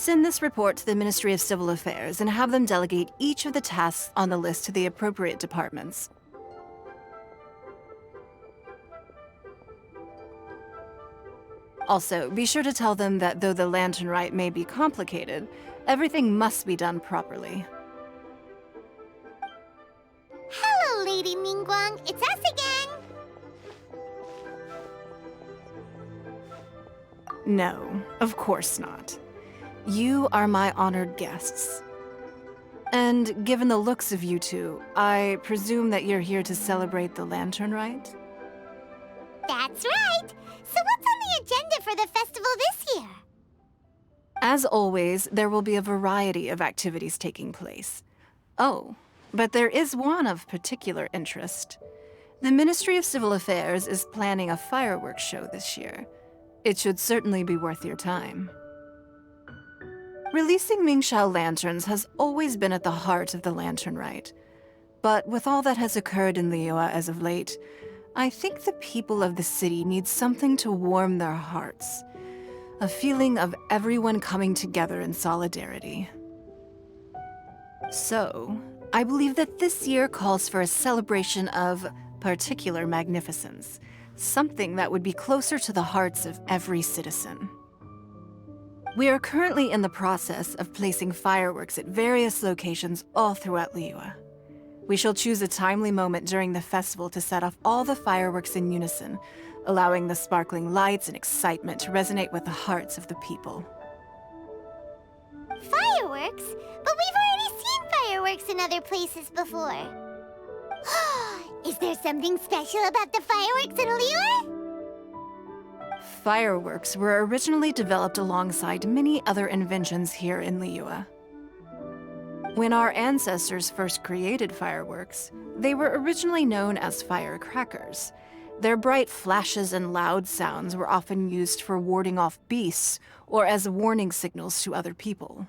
Send this report to the Ministry of Civil Affairs and have them delegate each of the tasks on the list to the appropriate departments. Also, be sure to tell them that though the lantern rite may be complicated, everything must be done properly. Hello, Lady Ningguang. It's us again. No, of course not. You are my honored guests. And given the looks of you two, I presume that you're here to celebrate the lantern rite? That's right. So what's on the agenda for the festival this year? As always, there will be a variety of activities taking place. Oh, but there is one of particular interest. The Ministry of Civil Affairs is planning a fireworks show this year. It should certainly be worth your time. Releasing Mingxiao lanterns has always been at the heart of the lantern rite. But with all that has occurred in Liyue as of late, I think the people of the city need something to warm their hearts. A feeling of everyone coming together in solidarity. So, I believe that this year calls for a celebration of particular magnificence. Something that would be closer to the hearts of every citizen. We are currently in the process of placing fireworks at various locations all throughout Liyue. We shall choose a timely moment during the festival to set off all the fireworks in unison, allowing the sparkling lights and excitement to resonate with the hearts of the people. Fireworks? But we've already seen fireworks in other places before. Is there something special about the fireworks in Liyue? Fireworks were originally developed alongside many other inventions here in Liyue. When our ancestors first created fireworks, they were originally known as firecrackers. Their bright flashes and loud sounds were often used for warding off beasts or as warning signals to other people.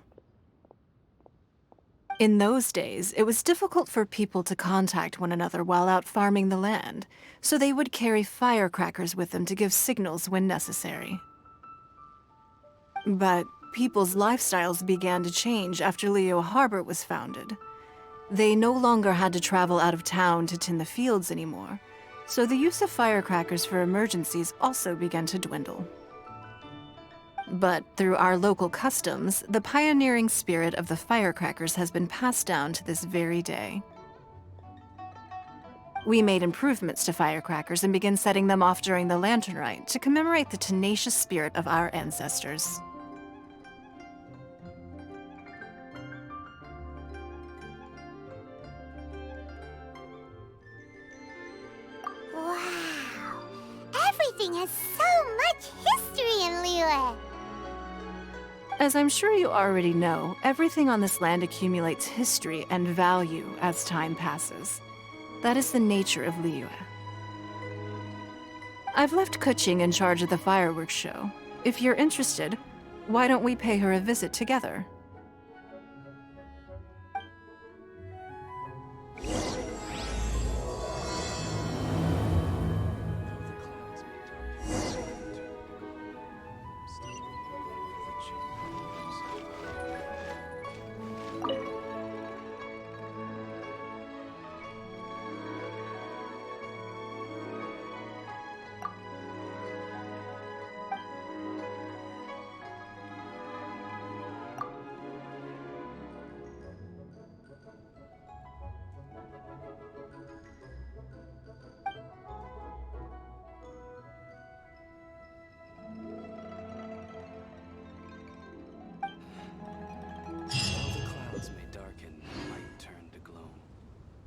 In those days, it was difficult for people to contact one another while out farming the land, so they would carry firecrackers with them to give signals when necessary. But people's lifestyles began to change after Liyue Harbor was founded. They no longer had to travel out of town to tend the fields anymore, so the use of firecrackers for emergencies also began to dwindle. But through our local customs, the pioneering spirit of the firecrackers has been passed down to this very day. We made improvements to firecrackers and began setting them off during the lantern rite to commemorate the tenacious spirit of our ancestors. Wow! Everything has so much history in Liyue! As I'm sure you already know, everything on this land accumulates history and value as time passes. That is the nature of Liyue. I've left Kuching in charge of the fireworks show. If you're interested, why don't we pay her a visit together?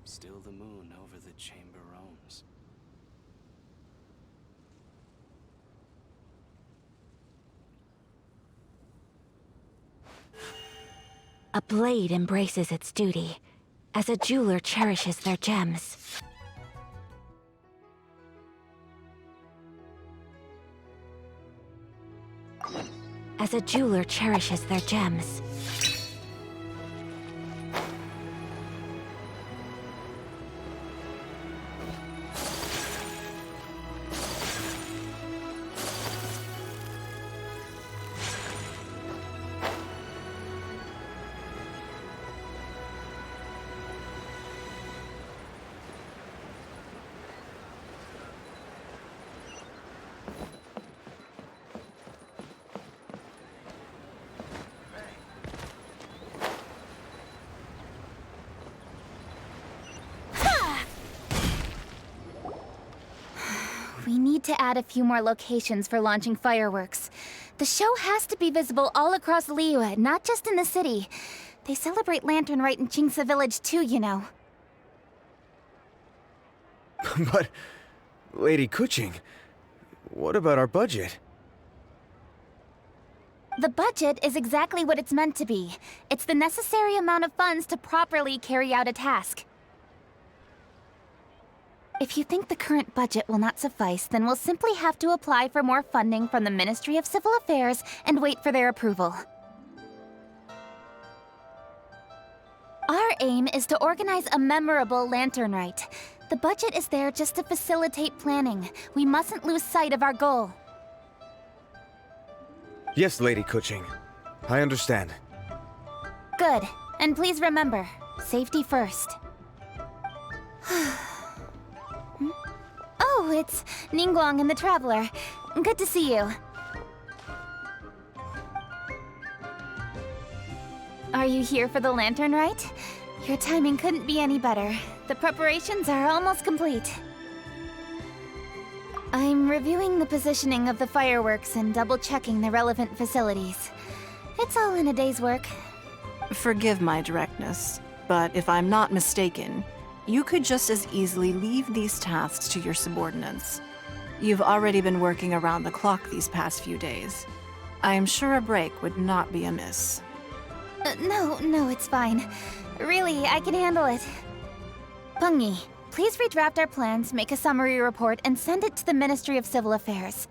Still the moon over the chamber roams. A blade embraces its duty, as a jeweler cherishes their gems. As a jeweler cherishes their gems. We need to add a few more locations for launching fireworks. The show has to be visible all across Liyue, not just in the city. They celebrate Lantern Rite in Jingsa Village too, you know. But, Lady Kuching, what about our budget? The budget is exactly what it's meant to be. It's the necessary amount of funds to properly carry out a task. If you think the current budget will not suffice, then we'll simply have to apply for more funding from the Ministry of Civil Affairs and wait for their approval. Our aim is to organize a memorable Lantern Rite. The budget is there just to facilitate planning. We mustn't lose sight of our goal. Yes, Lady Kuching. I understand. Good. And please remember, safety first. Oh, it's Ningguang and the Traveler. Good to see you. Are you here for the Lantern Rite? Your timing couldn't be any better. The preparations are almost complete. I'm reviewing the positioning of the fireworks and double-checking the relevant facilities. It's all in a day's work. Forgive my directness, but if I'm not mistaken, you could just as easily leave these tasks to your subordinates. You've already been working around the clock these past few days. I am sure a break would not be amiss. No, it's fine. Really, I can handle it. Pengyi, please redraft our plans, make a summary report, and send it to the Ministry of Civil Affairs.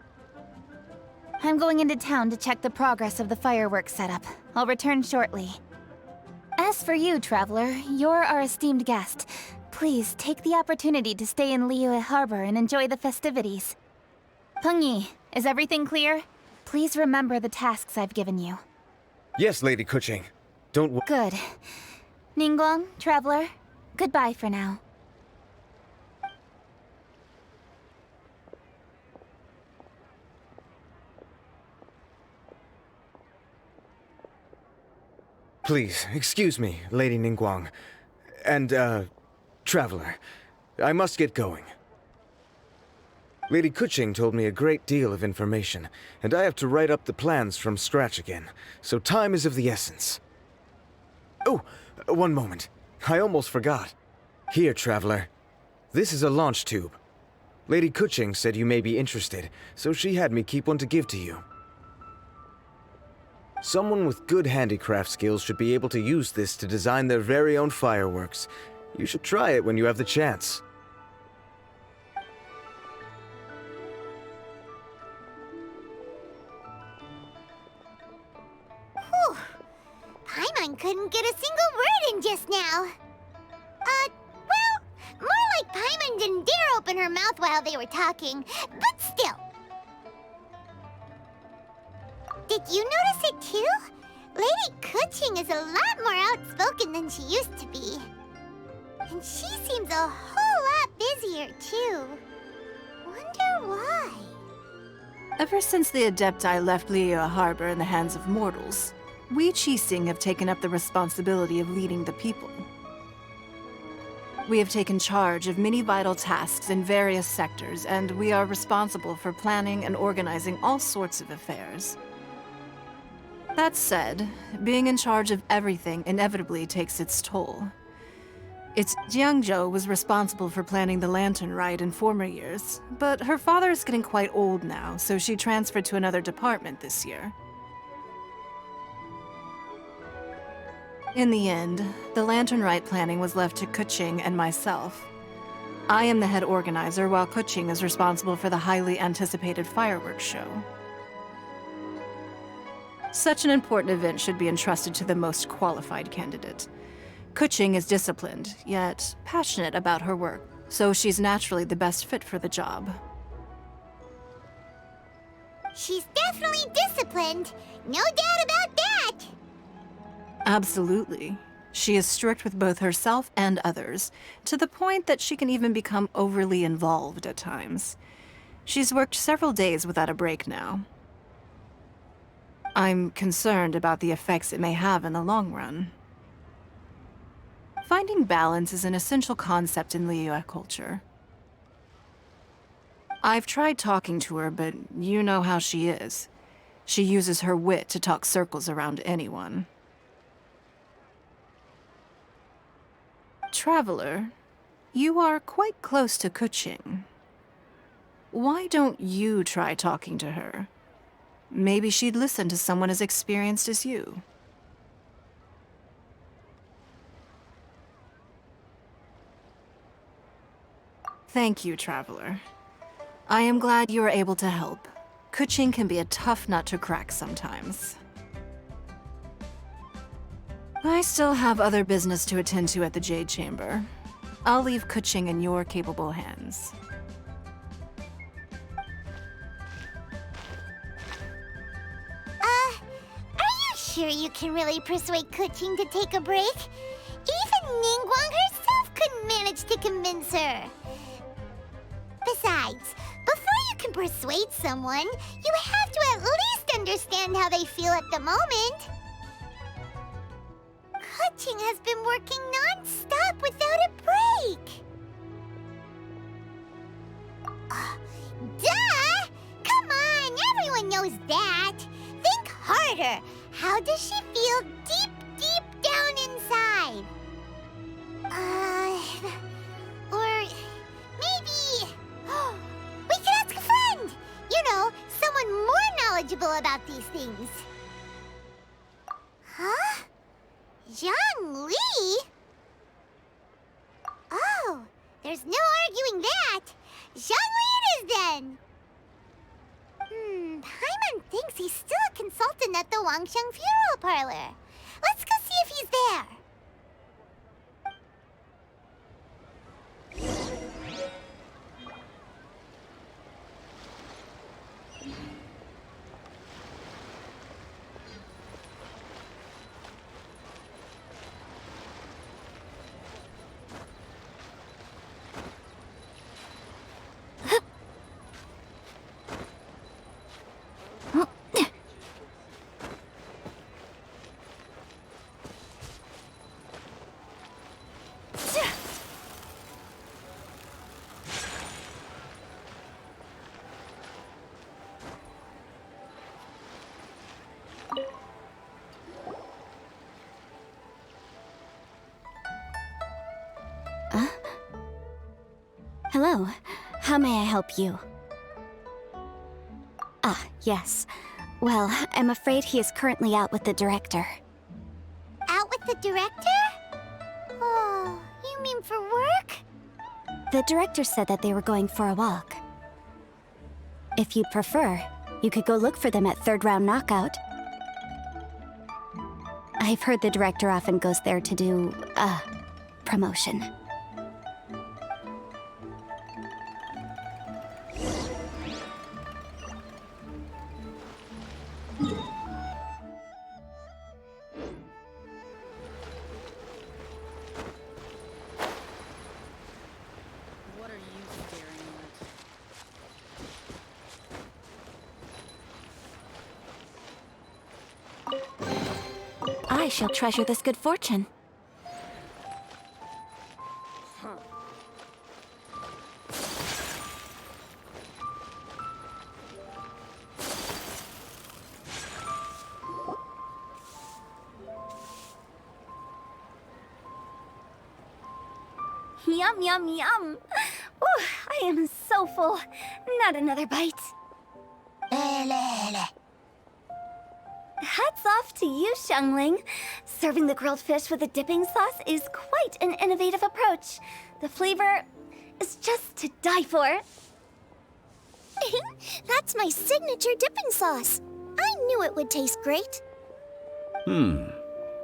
I'm going into town to check the progress of the fireworks setup. I'll return shortly. As for you, Traveler, you're our esteemed guest. Please take the opportunity to stay in Liyue Harbor and enjoy the festivities. Pengyi, is everything clear? Please remember the tasks I've given you. Yes, Lady Kuching. Don't Good. Ningguang, Traveler, goodbye for now. Please, excuse me, Lady Ningguang. And, Traveler. I must get going. Lady Kuching told me a great deal of information, and I have to write up the plans from scratch again, so time is of the essence. Oh, one moment. I almost forgot. Here, Traveler. This is a launch tube. Lady Kuching said you may be interested, so she had me keep one to give to you. Someone with good handicraft skills should be able to use this to design their very own fireworks. You should try it when you have the chance. Whew. Paimon couldn't get a single word in just now. Well, more like Paimon didn't dare open her mouth while they were talking, but still. Did you notice it too? Lady Kuching is a lot more outspoken than she used to be. And she seems a whole lot busier too. Wonder why? Ever since the Adepti left Liyue Harbor in the hands of mortals, we Qixing have taken up the responsibility of leading the people. We have taken charge of many vital tasks in various sectors, and we are responsible for planning and organizing all sorts of affairs. That said, being in charge of everything inevitably takes its toll. It's Jiangzhou was responsible for planning the Lantern Rite in former years, but her father is getting quite old now, so she transferred to another department this year. In the end, the Lantern Rite planning was left to Kuching and myself. I am the head organizer, while Kuching is responsible for the highly anticipated fireworks show. Such an important event should be entrusted to the most qualified candidate. Kuching is disciplined, yet passionate about her work, so she's naturally the best fit for the job. She's definitely disciplined. No doubt about that. Absolutely. She is strict with both herself and others, to the point that she can even become overly involved at times. She's worked several days without a break now. I'm concerned about the effects it may have in the long run. Finding balance is an essential concept in Liyue culture. I've tried talking to her, but you know how she is. She uses her wit to talk circles around anyone. Traveler, you are quite close to Kuching. Why don't you try talking to her? Maybe she'd listen to someone as experienced as you. Thank you, Traveler. I am glad you are able to help. Kuching can be a tough nut to crack sometimes. I still have other business to attend to at the Jade Chamber. I'll leave Kuching in your capable hands. Are you sure you can really persuade Kuching to take a break? Even Ningguang herself couldn't manage to convince her. Besides, before you can persuade someone, you have to at least understand how they feel at the moment. Kuching has been working non-stop without a break. Duh! Come on, everyone knows that. Think harder. How does she feel deep down inside? Or maybe... we could ask a friend! You know, someone more knowledgeable about these things. Huh? Zhang Li? Oh, there's no arguing that. Zhang Li it is then. Paimon thinks he's still a consultant at the Wangsheng Funeral Parlor. Let's go see if he's there. Hello. How may I help you? Ah, yes. Well, I'm afraid he is currently out with the director. Out with the director? Oh, you mean for work? The director said that they were going for a walk. If you'd prefer, you could go look for them at third round knockout. I've heard the director often goes there to do, promotion. I shall treasure this good fortune. Yum, yum, yum. Ooh, I am so full. Not another bite. Hats off to you, Xiangling. Serving the grilled fish with a dipping sauce is quite an innovative approach. The flavor is just to die for. That's my signature dipping sauce. I knew it would taste great.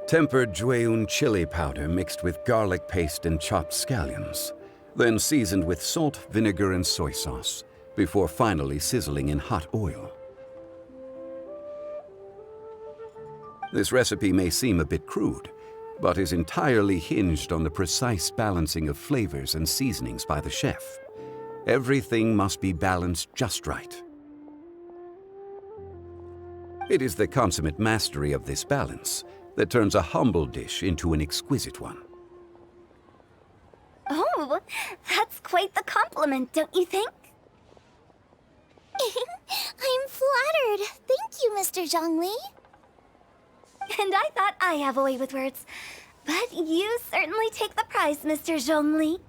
Tempered Jueyun chili powder mixed with garlic paste and chopped scallions, then seasoned with salt, vinegar, and soy sauce, before finally sizzling in hot oil. This recipe may seem a bit crude, but is entirely hinged on the precise balancing of flavors and seasonings by the chef. Everything must be balanced just right. It is the consummate mastery of this balance that turns a humble dish into an exquisite one. Oh, that's quite the compliment, don't you think? I'm flattered. Thank you, Mr. Zhongli. And I thought I have a way with words. But you certainly take the prize, Mr. Zhongli.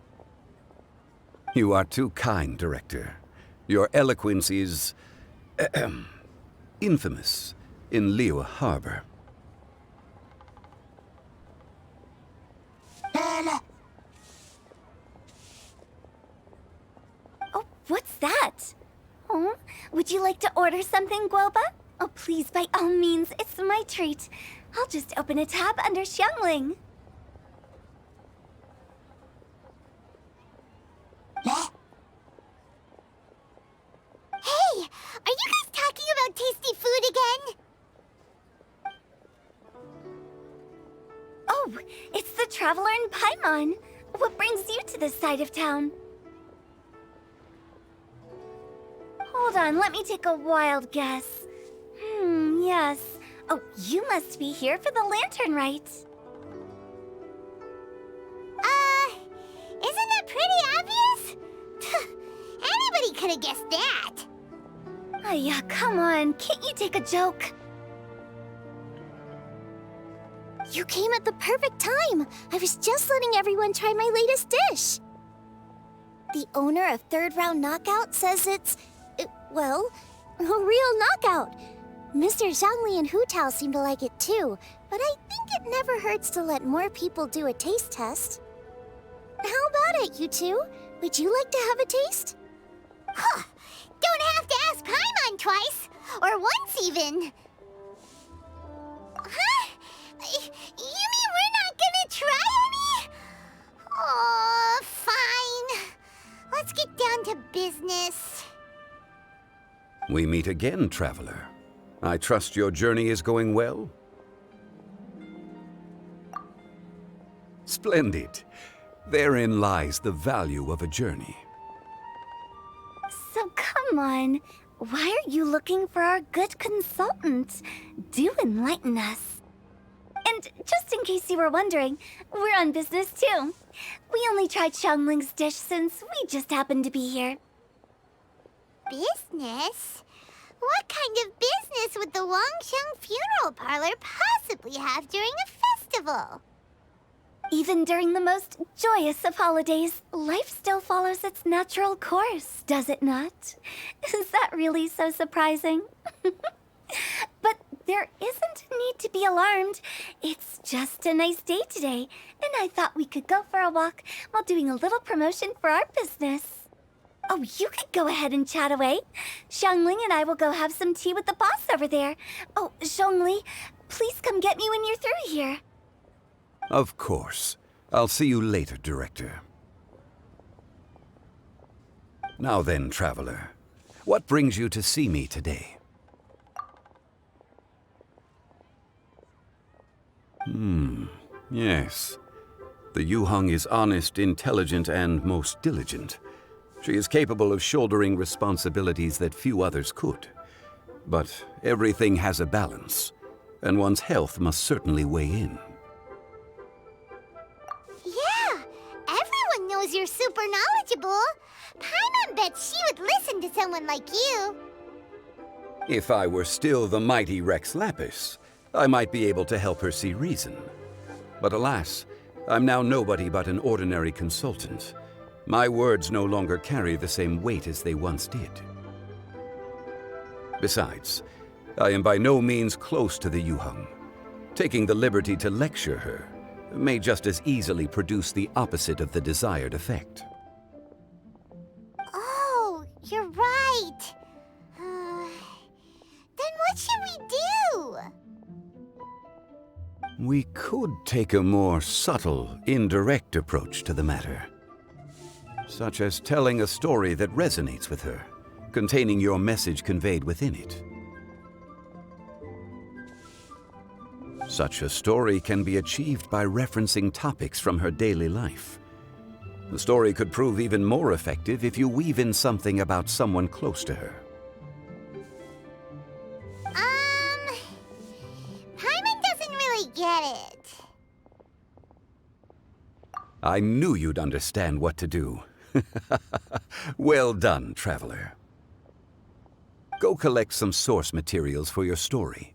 You are too kind, Director. Your eloquence is infamous in Liyue Harbor. Oh, what's that? Oh, would you like to order something, Guoba? Oh, please, by all means, it's my treat. I'll just open a tab under Xiangling. Hey, are you guys talking about tasty food again? Oh, it's the Traveler in Paimon. What brings you to this side of town? Hold on, let me take a wild guess. Yes. Oh, you must be here for the lantern rite. Isn't that pretty obvious? Anybody could have guessed that. Oh, yeah, come on. Can't you take a joke? You came at the perfect time. I was just letting everyone try my latest dish. The owner of Third Round Knockout says it's, well, a real knockout. Mr. Zhongli and Hu Tao seem to like it too, but I think it never hurts to let more people do a taste test. How about it, you two? Would you like to have a taste? Huh. Don't have to ask Paimon twice. Or once, even. Huh? You mean we're not gonna try any? Oh, fine. Let's get down to business. We meet again, Traveler. I trust your journey is going well? Splendid. Therein lies the value of a journey. So come on. Why are you looking for our good consultant? Do enlighten us. And just in case you were wondering, we're on business too. We only tried Xiangling's dish since we just happened to be here. Business? What kind of business would the Wangsheng funeral parlor possibly have during a festival? Even during the most joyous of holidays, life still follows its natural course, does it not? Is that really so surprising? But there isn't a need to be alarmed. It's just a nice day today, and I thought we could go for a walk while doing a little promotion for our business. Oh, you could go ahead and chat away. Xiangling and I will go have some tea with the boss over there. Oh, Zhongli, please come get me when you're through here. Of course. I'll see you later, Director. Now then, Traveler, what brings you to see me today? Yes. The Yuheng is honest, intelligent, and most diligent. She is capable of shouldering responsibilities that few others could. But everything has a balance, and one's health must certainly weigh in. Yeah, everyone knows you're super knowledgeable. Paimon bets she would listen to someone like you. If I were still the mighty Rex Lapis, I might be able to help her see reason. But alas, I'm now nobody but an ordinary consultant. My words no longer carry the same weight as they once did. Besides, I am by no means close to the Yuheng. Taking the liberty to lecture her may just as easily produce the opposite of the desired effect. Oh, you're right. Then what should we do? We could take a more subtle, indirect approach to the matter. Such as telling a story that resonates with her, containing your message conveyed within it. Such a story can be achieved by referencing topics from her daily life. The story could prove even more effective if you weave in something about someone close to her. Paimon doesn't really get it. I knew you'd understand what to do. Well done, Traveler. go collect some source materials for your story.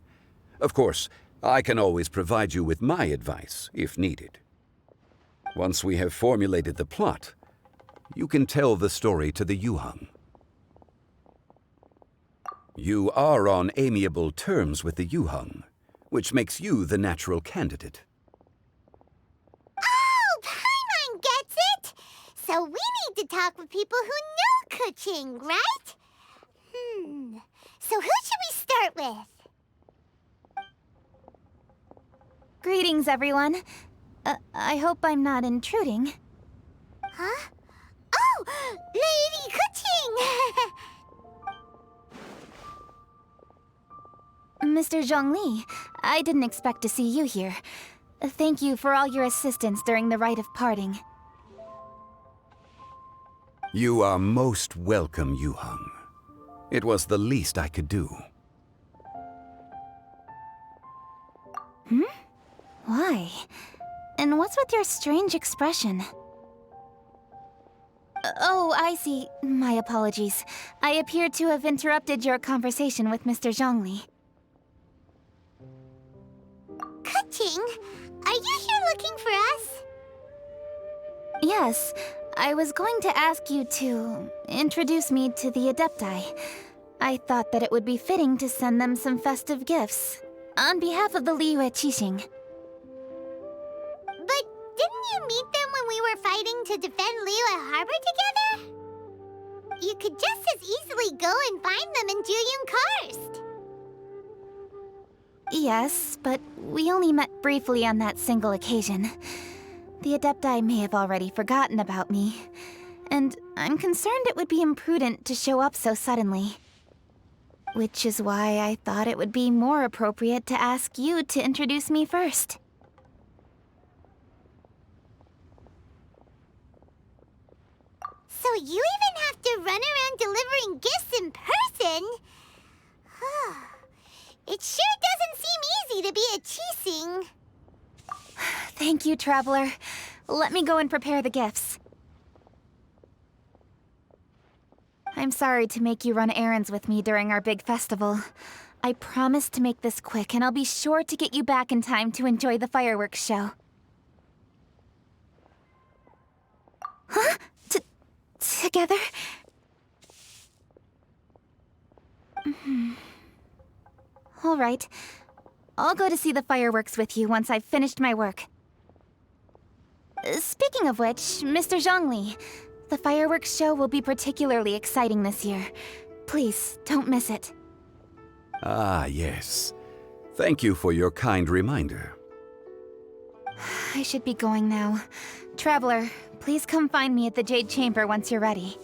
Of course, I can always provide you with my advice, if needed. Once we have formulated the plot, you can tell the story to the Yuheng. You are on amiable terms with the Yuheng, which makes you the natural candidate. Oh, Paimon gets it! So we need to talk with people who know Kuching, right? So who should we start with? Greetings, everyone. I hope I'm not intruding. Huh? Oh! Lady Kuching! Mr. Zhongli, I didn't expect to see you here. Thank you for all your assistance during the rite of parting. You are most welcome, Yuheng. It was the least I could do. Why? And what's with your strange expression? Oh, I see. My apologies. I appear to have interrupted your conversation with Mr. Zhongli. Kuching, are you here looking for us? Yes, I was going to ask you to introduce me to the Adepti. I thought that it would be fitting to send them some festive gifts. On behalf of the Liyue Qixing. But didn't you meet them when we were fighting to defend Liyue Harbor together? You could just as easily go and find them in Juyun Karst. Yes, but we only met briefly on that single occasion. The Adepti may have already forgotten about me, and I'm concerned it would be imprudent to show up so suddenly. Which is why I thought it would be more appropriate to ask you to introduce me first. So you even have to run around delivering gifts in person? It sure doesn't seem easy to be a Qixing. Thank you, Traveler. Let me go and prepare the gifts. I'm sorry to make you run errands with me during our big festival. I promise to make this quick, and I'll be sure to get you back in time to enjoy the fireworks show. Huh? Together? All right. I'll go to see the fireworks with you once I've finished my work. Speaking of which, Mr. Zhongli, the fireworks show will be particularly exciting this year. Please, don't miss it. Ah, yes. Thank you for your kind reminder. I should be going now. Traveler, please come find me at the Jade Chamber once you're ready.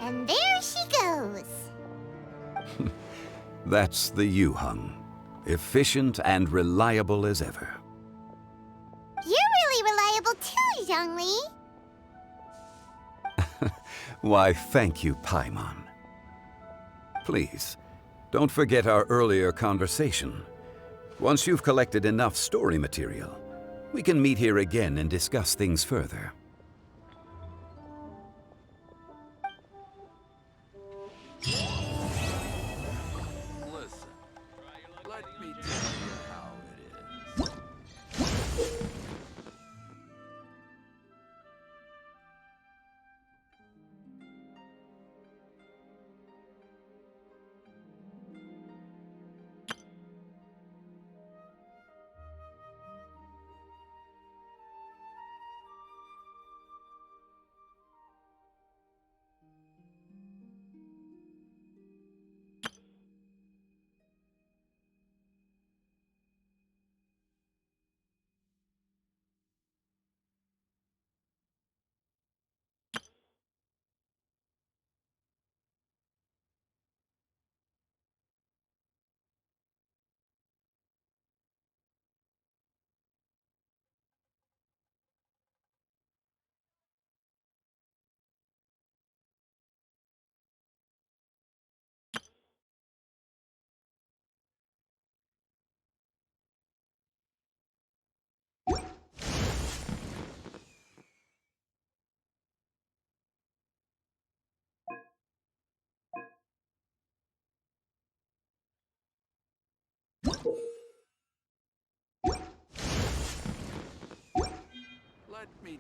And there she goes. That's the Yuheng. Efficient and reliable as ever. You're really reliable too, Zhongli. Why, thank you, Paimon. Please, don't forget our earlier conversation. Once you've collected enough story material, we can meet here again and discuss things further. Listen, let me tell you how it is.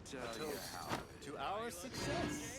To our success.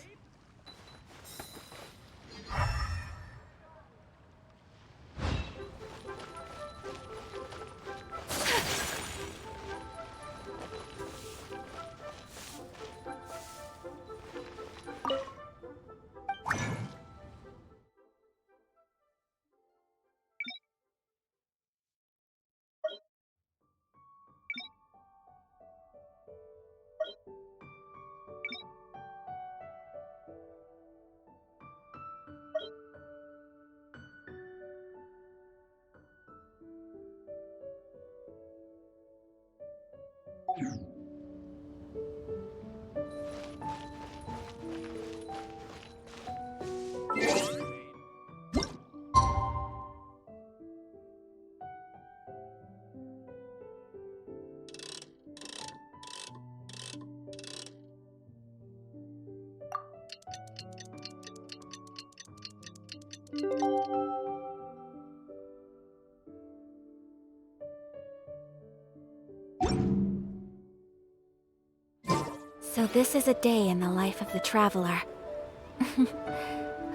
So this is a day in the life of the traveler.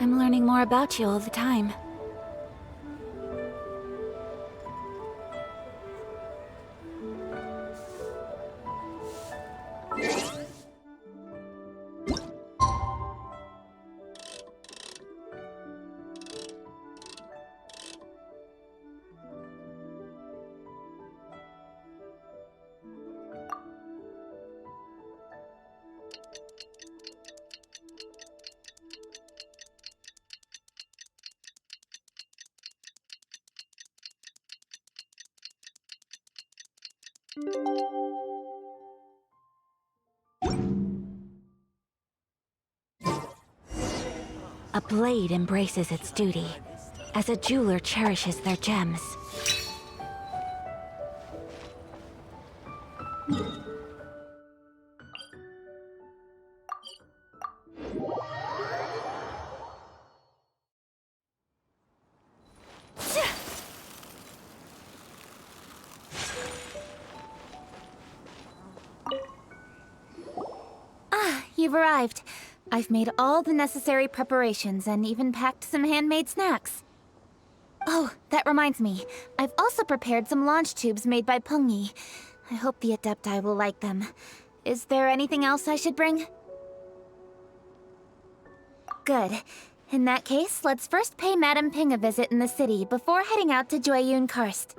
I'm learning more about you all the time. A blade embraces its duty, as a jeweler cherishes their gems. You've arrived. I've made all the necessary preparations and even packed some handmade snacks. Oh, that reminds me. I've also prepared some launch tubes made by Pungi. I hope the Adepti will like them. Is there anything else I should bring? Good. In that case, let's first pay Madame Ping a visit in the city before heading out to Jueyun Karst.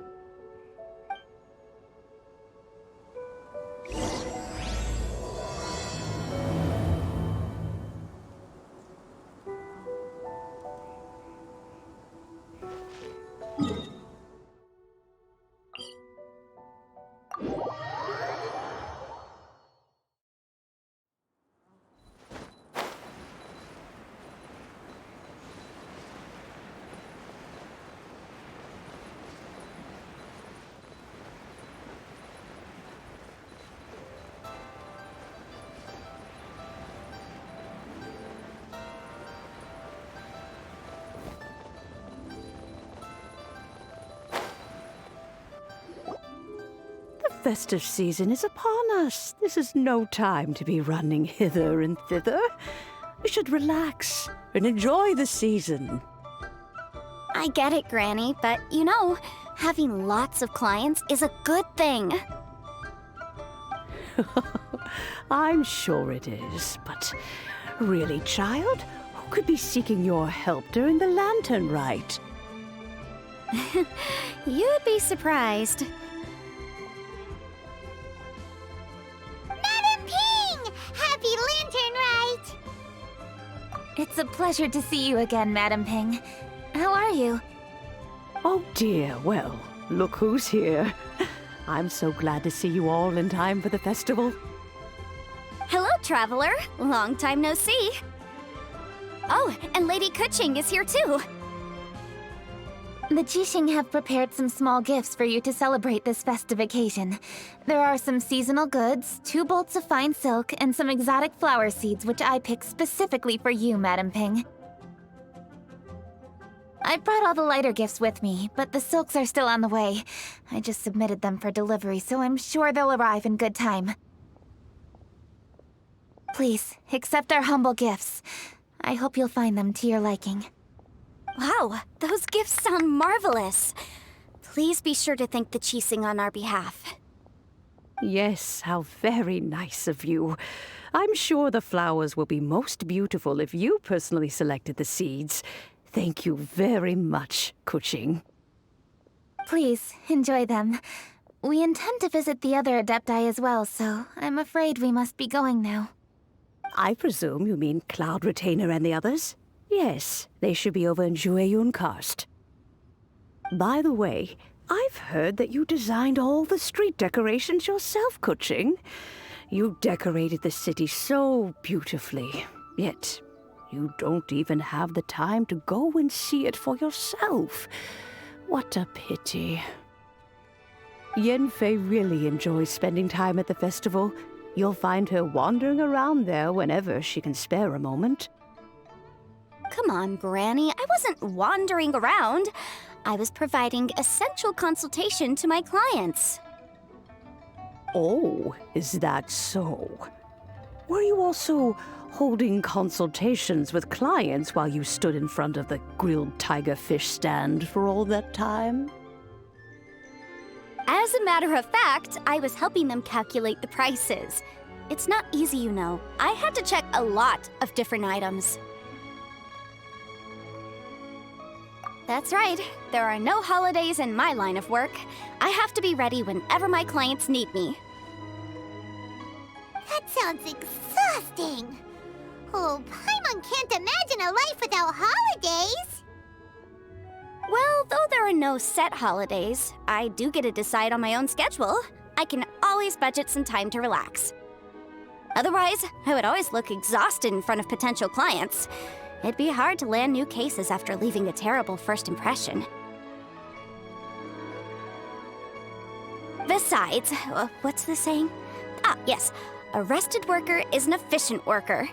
The festive season is upon us. This is no time to be running hither and thither. We should relax and enjoy the season. I get it, Granny, but you know, having lots of clients is a good thing. I'm sure it is, but really, child, who could be seeking your help during the lantern rite? You'd be surprised. Madam Ping! Happy Lantern Rite! It's a pleasure to see you again, Madame Ping. How are you? Oh dear, well, look who's here. I'm so glad to see you all in time for the festival. Hello, traveler. Long time no see. Oh, and Lady Kuching is here too. The Jixing have prepared some small gifts for you to celebrate this festive occasion. There are some seasonal goods, 2 bolts of fine silk, and some exotic flower seeds which I picked specifically for you, Madame Ping. I brought all the lighter gifts with me, but the silks are still on the way. I just submitted them for delivery, so I'm sure they'll arrive in good time. Please, accept our humble gifts. I hope you'll find them to your liking. Wow, those gifts sound marvelous. Please be sure to thank the Chising on our behalf. Yes, how very nice of you. I'm sure the flowers will be most beautiful if you personally selected the seeds. Thank you very much, Kuching. Please, enjoy them. We intend to visit the other Adepti as well, so I'm afraid we must be going now. I presume you mean Cloud Retainer and the others? Yes, they should be over in Jueyun Karst. By the way, I've heard that you designed all the street decorations yourself, Kuching. You decorated the city so beautifully, yet you don't even have the time to go and see it for yourself. What a pity. Yanfei really enjoys spending time at the festival. You'll find her wandering around there whenever she can spare a moment. Come on, Granny. I wasn't wandering around. I was providing essential consultation to my clients. Oh, is that so? Were you also holding consultations with clients while you stood in front of the grilled tiger fish stand for all that time? As a matter of fact, I was helping them calculate the prices. It's not easy, you know. I had to check a lot of different items. That's right. There are no holidays in my line of work. I have to be ready whenever my clients need me. That sounds exhausting. Oh, Paimon can't imagine a life without holidays. Well, though there are no set holidays, I do get to decide on my own schedule. I can always budget some time to relax. Otherwise, I would always look exhausted in front of potential clients. It'd be hard to land new cases after leaving a terrible first impression. Besides, what's the saying? Ah, yes. A rested worker is an efficient worker.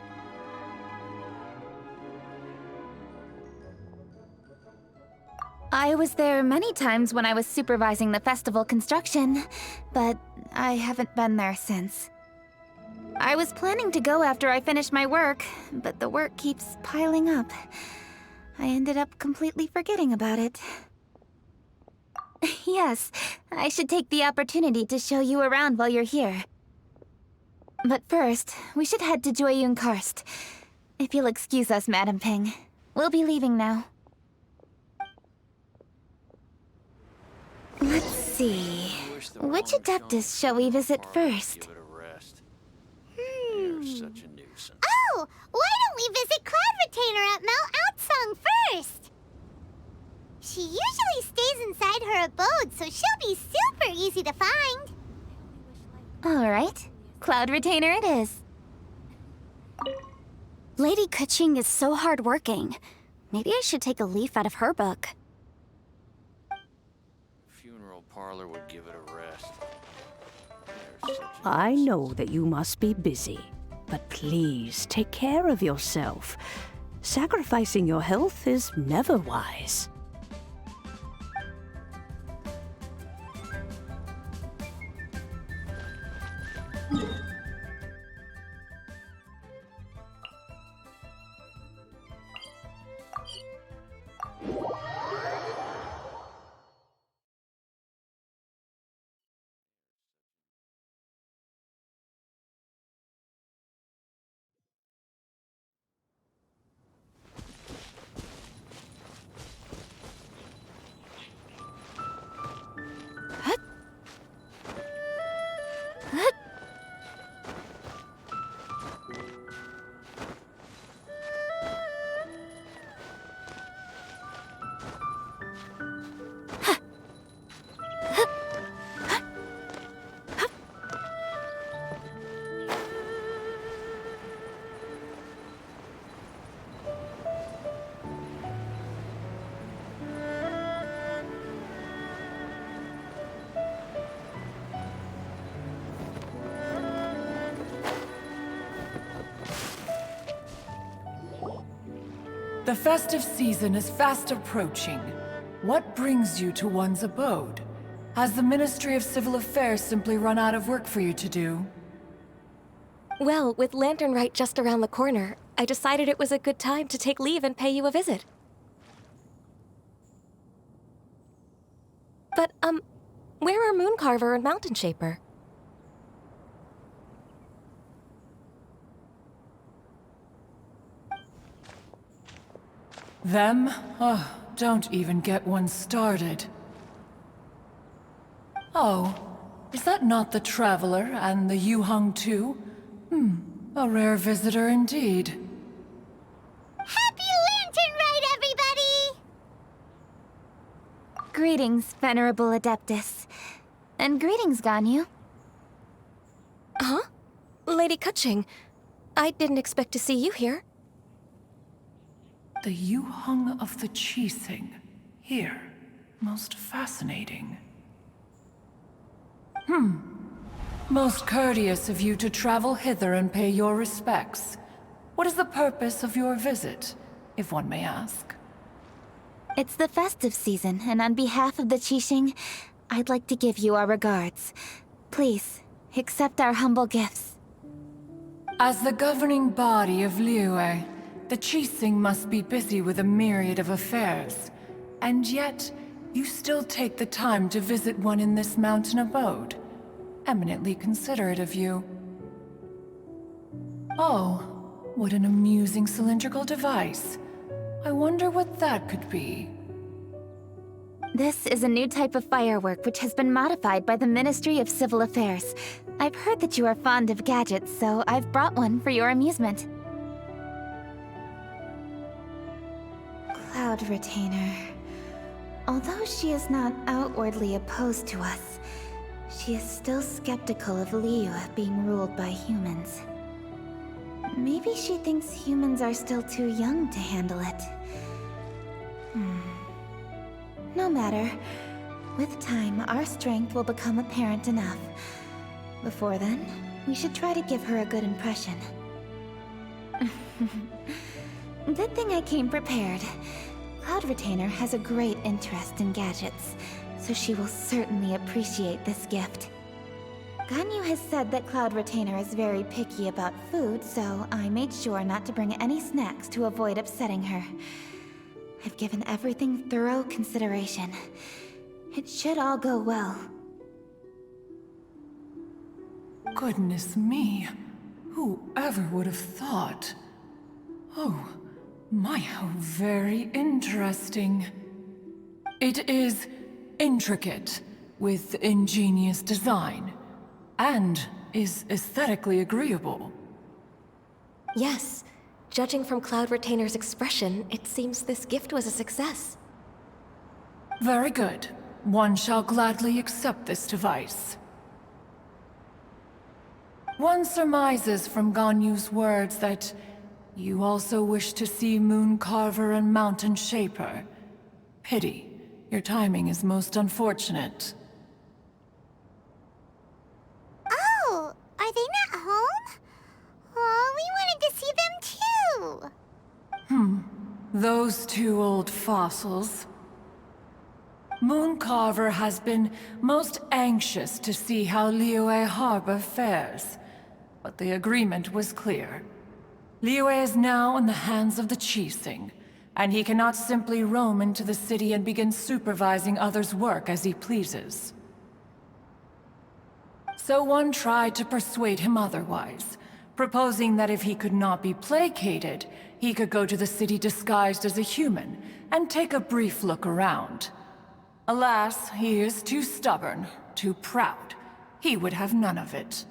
I was there many times when I was supervising the festival construction, but I haven't been there since. I was planning to go after I finished my work, but the work keeps piling up. I ended up completely forgetting about it. Yes, I should take the opportunity to show you around while you're here. But first, we should head to Jueyun Karst. If you'll excuse us, Madam Ping. We'll be leaving now. Let's see. Which Adeptus shall we visit first? Such a nuisance. Oh, why don't we visit Cloud Retainer at Mount Outsong first? She usually stays inside her abode, so she'll be super easy to find. All right. Cloud Retainer it is. Lady Kuching is so hardworking. Maybe I should take a leaf out of her book. Funeral parlor would give it a rest. There's such a I know that you must be busy, but please take care of yourself. Sacrificing your health is never wise. The festive season is fast approaching. What brings you to one's abode? Has the Ministry of Civil Affairs simply run out of work for you to do? Well, with Lantern Rite just around the corner, I decided it was a good time to take leave and pay you a visit. But, where are Mooncarver and Mountain Shaper? Them? Oh, don't even get one started. Oh, is that not the Traveler and the Yuheng too? A rare visitor indeed. Happy Lantern Rite, everybody! Greetings, Venerable Adeptus. And greetings, Ganyu. Huh? Lady Kutching, I didn't expect to see you here. The Yuheng of the Qixing. Here. Most fascinating. Most courteous of you to travel hither and pay your respects. What is the purpose of your visit, if one may ask? It's the festive season, and on behalf of the Qixing, I'd like to give you our regards. Please, accept our humble gifts. As the governing body of Liyue, the Qixing must be busy with a myriad of affairs. And yet, you still take the time to visit one in this mountain abode. Eminently considerate of you. Oh, what an amusing cylindrical device. I wonder what that could be. This is a new type of firework which has been modified by the Ministry of Civil Affairs. I've heard that you are fond of gadgets, so I've brought one for your amusement. Cloud Retainer. Although she is not outwardly opposed to us, she is still skeptical of Liyue being ruled by humans. Maybe she thinks humans are still too young to handle it. No matter. With time, our strength will become apparent enough. Before then, we should try to give her a good impression. Good thing I came prepared. Cloud Retainer has a great interest in gadgets, so she will certainly appreciate this gift. Ganyu has said that Cloud Retainer is very picky about food, so I made sure not to bring any snacks to avoid upsetting her. I've given everything thorough consideration. It should all go well. Goodness me. Whoever would have thought? Oh, my, how very interesting. It is intricate, with ingenious design, and is aesthetically agreeable. Yes. Judging from Cloud Retainer's expression, it seems this gift was a success. Very good. One shall gladly accept this device. One surmises from Ganyu's words that you also wish to see Mooncarver and Mountain Shaper. Pity. Your timing is most unfortunate. Oh, are they not home? Oh, we wanted to see them too. Those two old fossils. Mooncarver has been most anxious to see how Liyue Harbor fares, but the agreement was clear. Liyue is now in the hands of the Qixing, and he cannot simply roam into the city and begin supervising others' work as he pleases. So one tried to persuade him otherwise, proposing that if he could not be placated, he could go to the city disguised as a human and take a brief look around. Alas, he is too stubborn, too proud. He would have none of it.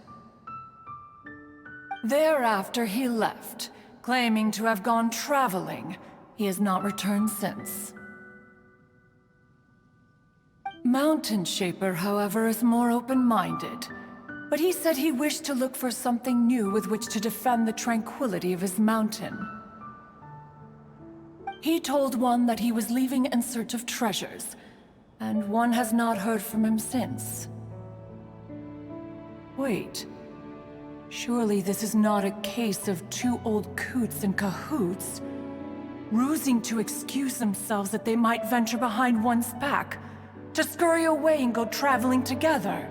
Thereafter he left, claiming to have gone traveling. He has not returned since. Mountain Shaper, however, is more open-minded. But he said he wished to look for something new with which to defend the tranquility of his mountain. He told one that he was leaving in search of treasures, and one has not heard from him since. Wait. Surely this is not a case of two old coots in cahoots, rusing to excuse themselves that they might venture behind one's back, to scurry away and go traveling together.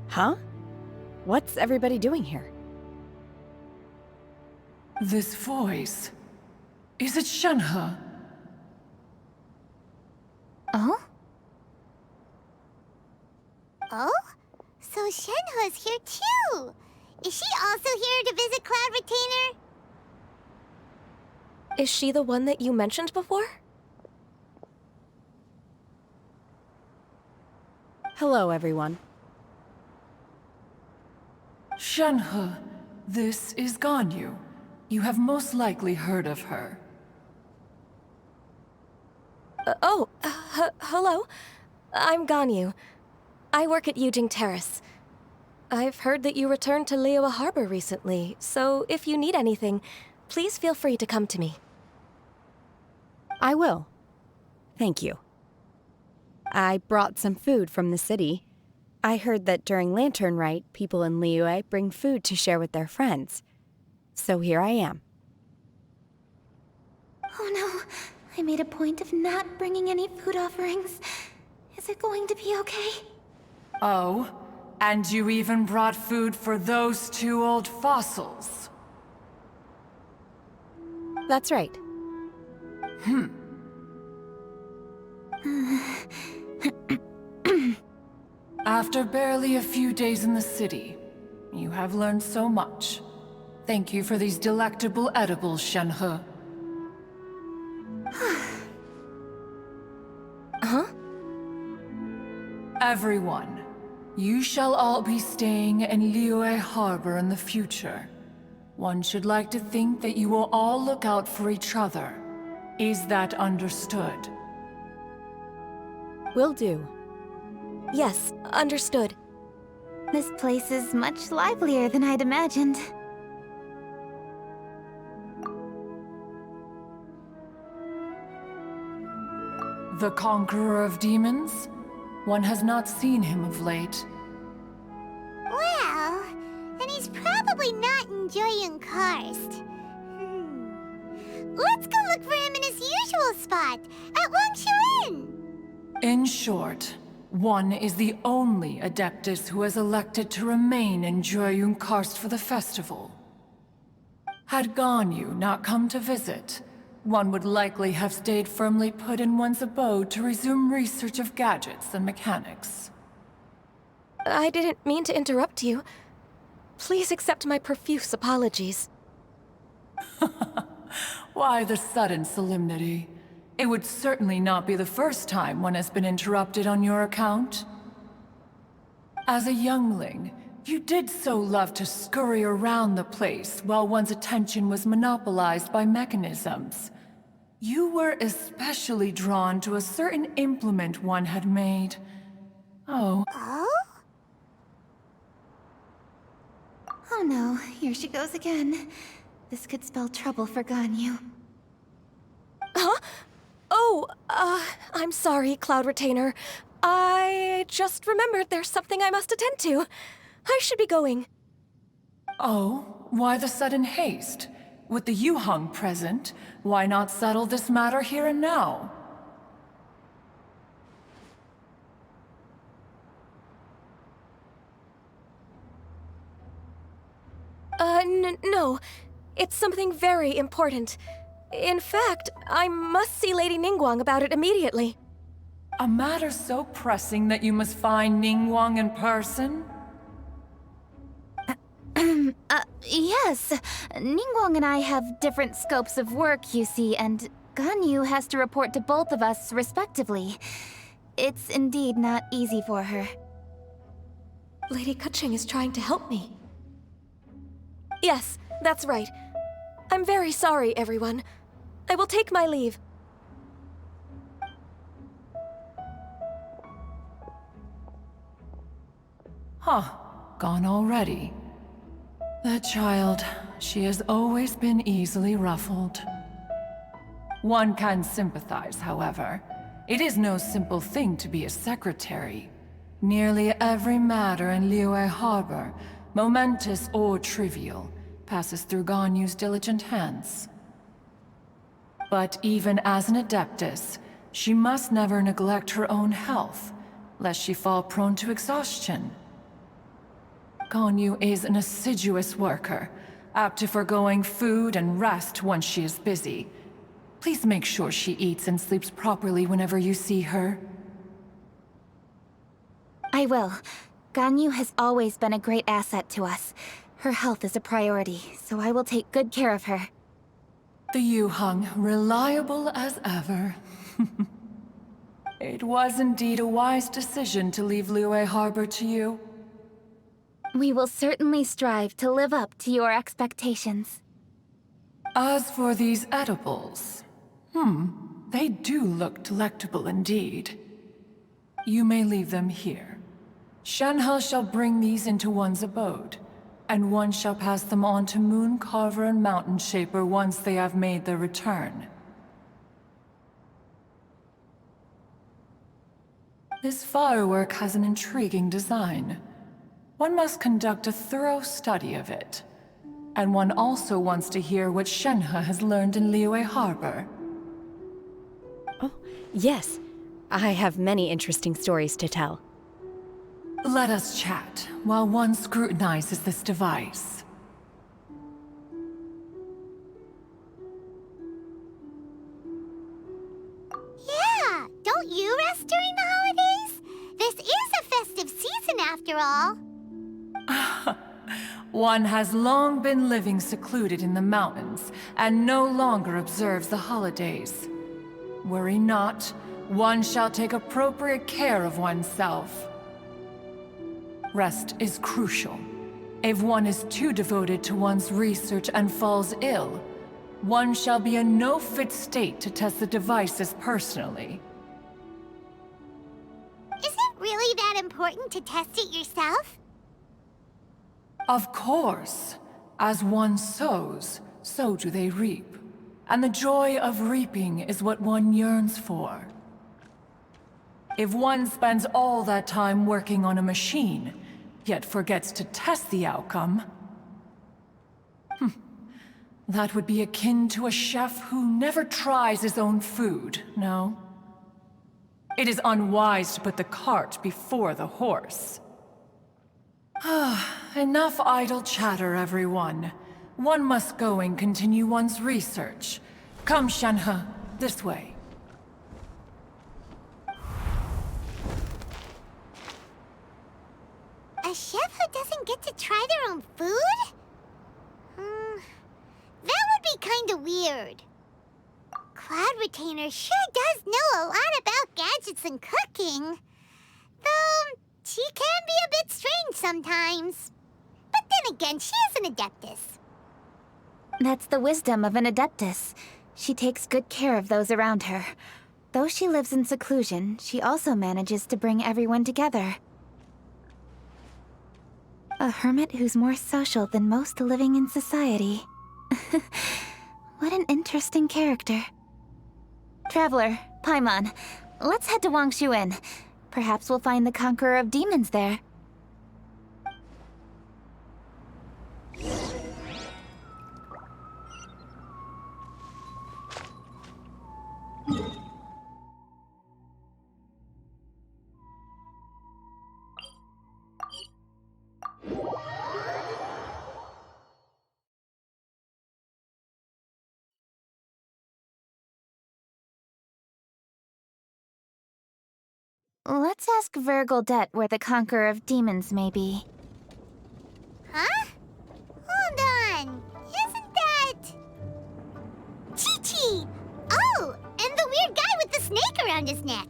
Huh? What's everybody doing here? This voice. Is it Shenhe? Oh? Oh? So Shenhe's here too! Is she also here to visit Cloud Retainer? Is she the one that you mentioned before? Hello, everyone. Shenhe, this is Ganyu. You have most likely heard of her. Hello. I'm Ganyu. I work at Yujing Terrace. I've heard that you returned to Liyue Harbor recently, so if you need anything, please feel free to come to me. I will. Thank you. I brought some food from the city. I heard that during Lantern Rite, people in Liyue bring food to share with their friends. So here I am. Oh no, I made a point of not bringing any food offerings. Is it going to be okay? Oh, and you even brought food for those two old fossils. That's right. After barely a few days in the city, you have learned so much. Thank you for these delectable edibles, Shenhe. Huh? Everyone, you shall all be staying in Liyue Harbor in the future. One should like to think that you will all look out for each other. Is that understood? Will do. Yes, understood. This place is much livelier than I'd imagined. The conqueror of demons? One has not seen him of late. Well, and he's probably not enjoying Karst. Let's go look for him in his usual spot, at Wangshu Inn! In short, one is the only Adeptus who has elected to remain in Jueyun Karst for the festival. Had Ganyu not come to visit, one would likely have stayed firmly put in one's abode to resume research of gadgets and mechanics. I didn't mean to interrupt you. Please accept my profuse apologies. Why the sudden solemnity? It would certainly not be the first time one has been interrupted on your account. As a youngling, you did so love to scurry around the place while one's attention was monopolized by mechanisms. You were especially drawn to a certain implement one had made. Oh. Oh? Oh no, here she goes again. This could spell trouble for Ganyu. Huh? Oh, I'm sorry, Cloud Retainer. I just remembered there's something I must attend to. I should be going. Oh, why the sudden haste? With the Yuheng present, why not settle this matter here and now? No. It's something very important. In fact, I must see Lady Ningguang about it immediately. A matter so pressing that you must find Ningguang in person? Yes. Ningguang and I have different scopes of work, you see, and Ganyu has to report to both of us, respectively. It's indeed not easy for her. Lady Keqing is trying to help me. Yes, that's right. I'm very sorry, everyone. I will take my leave. Huh, gone already. That child, she has always been easily ruffled. One can sympathize, however. It is no simple thing to be a secretary. Nearly every matter in Liyue Harbor, momentous or trivial, passes through Ganyu's diligent hands. But even as an Adeptus, she must never neglect her own health, lest she fall prone to exhaustion. Ganyu is an assiduous worker, apt to forgoing food and rest once she is busy. Please make sure she eats and sleeps properly whenever you see her. I will. Ganyu has always been a great asset to us. Her health is a priority, so I will take good care of her. The Yuheng, reliable as ever. It was indeed a wise decision to leave Liyue Harbor to you. We will certainly strive to live up to your expectations. As for these edibles, they do look delectable indeed. You may leave them here. Shenhe shall bring these into one's abode, and one shall pass them on to Moon Carver and Mountain Shaper once they have made their return. This firework has an intriguing design. One must conduct a thorough study of it. And one also wants to hear what Shenhe has learned in Liyue Harbor. Oh, yes. I have many interesting stories to tell. Let us chat while one scrutinizes this device. Yeah, don't you rest during the holidays? This is a festive season after all. One has long been living secluded in the mountains and no longer observes the holidays. Worry not, one shall take appropriate care of oneself. Rest is crucial. If one is too devoted to one's research and falls ill, one shall be in no fit state to test the devices personally. Is it really that important to test it yourself? Of course. As one sows, so do they reap. And the joy of reaping is what one yearns for. If one spends all that time working on a machine, yet forgets to test the outcome, that would be akin to a chef who never tries his own food, no? It is unwise to put the cart before the horse. Enough idle chatter, everyone. One must go and continue one's research. Come, Shenhe, this way. A chef who doesn't get to try their own food? That would be kinda weird. Cloud Retainer sure does know a lot about gadgets and cooking. Though, she can be a bit strange sometimes. But then again, she is an Adeptus. That's the wisdom of an Adeptus. She takes good care of those around her. Though she lives in seclusion, she also manages to bring everyone together. A hermit who's more social than most living in society. What an interesting character. Traveler, Paimon, let's head to Wangshuin. Perhaps we'll find the Conqueror of Demons there. Let's ask Vergoldet where the Conqueror of Demons may be. Huh? Hold on. Isn't that... Chi-Chi! Oh, and the weird guy with the snake around his neck.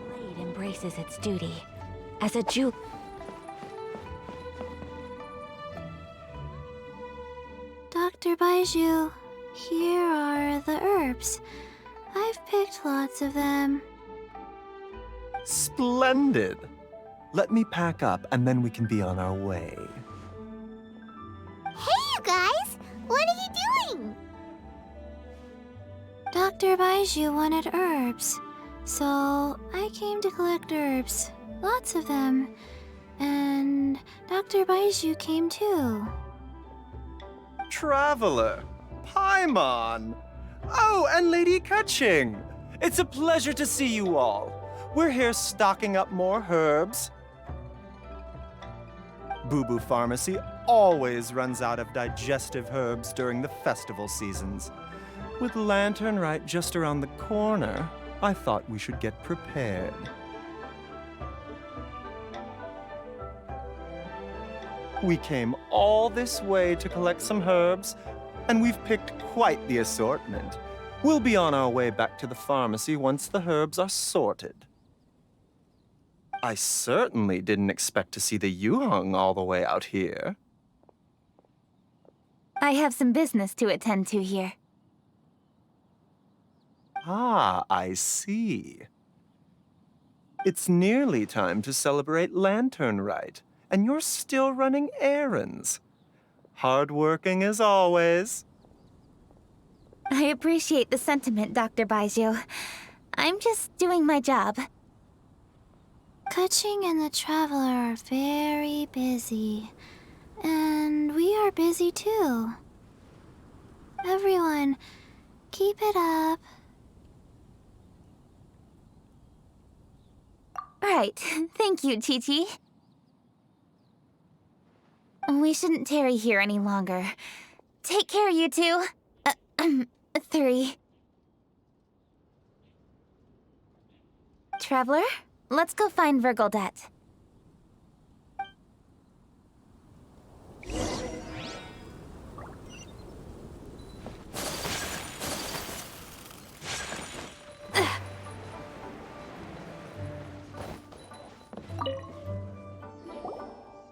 Blade embraces its duty. As a Jew... Dr. Baiju, here are the herbs. I've picked lots of them. Splendid! Let me pack up and then we can be on our way. Hey, you guys! What are you doing? Dr. Baiju wanted herbs, so I came to collect herbs. Lots of them. And Dr. Baiju came too. Traveler! Paimon! Oh, and Lady Kaching! It's a pleasure to see you all. We're here stocking up more herbs. Boo Boo Pharmacy always runs out of digestive herbs during the festival seasons. With Lantern right just around the corner, I thought we should get prepared. We came all this way to collect some herbs, and we've picked quite the assortment. We'll be on our way back to the pharmacy once the herbs are sorted. I certainly didn't expect to see the Yuheng all the way out here. I have some business to attend to here. Ah, I see. It's nearly time to celebrate Lantern Rite, and you're still running errands. Hardworking as always. I appreciate the sentiment, Dr. Baijiu. I'm just doing my job. Kuching and the Traveler are very busy. And we are busy too. Everyone, keep it up. Right. Thank you, Chi-Chi. We shouldn't tarry here any longer. Take care, you two. 3. Traveler, let's go find Virgoldet.